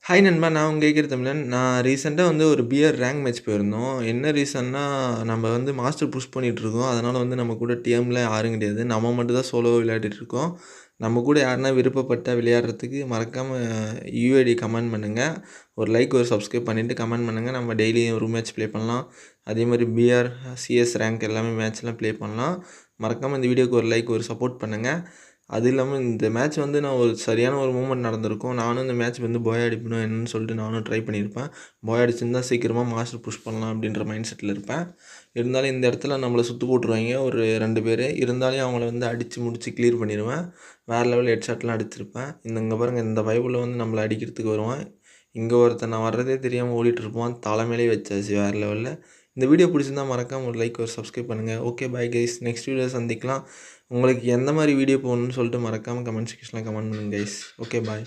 Hi நண்பா! நான் உங்க கேட்கிற தமிழன். நான் ரீசென்ட்டா ஒரு பிஆர் ரேங்க் மேட்ச் போயிருந்தோம். என்ன ரீசன்னா, நம்ம மாஸ்டர் புஷ் பண்ணிட்டுருக்கோம். அதனால நம்ம கூட டீம்ல யாரும் கிடையாது. நம்ம மட்டும் தான் சோலோவா விளையாடிட்டுருக்கோம். நம்ம கூட யாருனா விருப்பப்பட்டா விளையாடுறதுக்கு மறக்காம யுஐடி கமெண்ட் பண்ணுங்க. ஒரு லைக், ஒரு சப்ஸ்கிரைப் பண்ணிட்டு கமெண்ட் பண்ணுங்க. நம்ம டெய்லியும் ஒரு மேட்ச் ப்ளே பண்ணலாம். அதேமாதிரி பிஆர், சிஎஸ் ரேங்க் எல்லாமே மேட்ச்லாம் ப்ளே பண்ணலாம். மறக்காம இந்த வீடியோக்கு ஒரு லைக், ஒரு சப்போர்ட் பண்ணுங்க. அது இல்லாம இந்த மேட்ச் நான் ஒரு சரியான ஒரு மூவ்மெண்ட் நடந்திருக்கும். நானும் இந்த மேட்ச் போய் அடிப்பணும் என்னன்னு சொல்லிட்டு நானும் ட்ரை பண்ணியிருப்பேன். பாய் அடிச்சிருந்தா சீக்கிரமா மாஸ்டர் புஷ் பண்ணலாம் அப்படின்ற மைண்ட் செட்டில் இருப்பேன். இருந்தாலும் இந்த இடத்துல நம்மள சுத்து போட்டுருவாய்ங்க ஒரு 2 பேரு. இருந்தாலும் அவங்கள அடிச்சு முடிச்சு கிளியர் பண்ணிருவேன். வேற லெவல் ஹெட்ஷாட்லாம் அடிச்சிருப்பேன். இங்க பாருங்க இந்த வைப்ல நம்மள அடிக்கிறதுக்கு வருவான். இங்க ஒருத்தன் நான் வர்றதே தெரியாம ஓடிட்டு இருப்பான். தலை மேலேயே வச்சாச்சு வேற லெவல்ல. இந்த வீடியோ பிடிச்சிருந்தா மறக்காம ஒரு லைக், ஒரு சப்ஸ்கிரைப் பண்ணுங்க. Okay bye guys. நெக்ஸ்ட் வீடியோல சந்திக்கலாம். உங்களுக்கு எந்த மாரி வீடியோ போடணும்னு சொல்லிட்டு மறக்காம கமெண்ட் செக்ஷன்ல கமெண்ட் பண்ணுங்க கைஸ். Okay bye.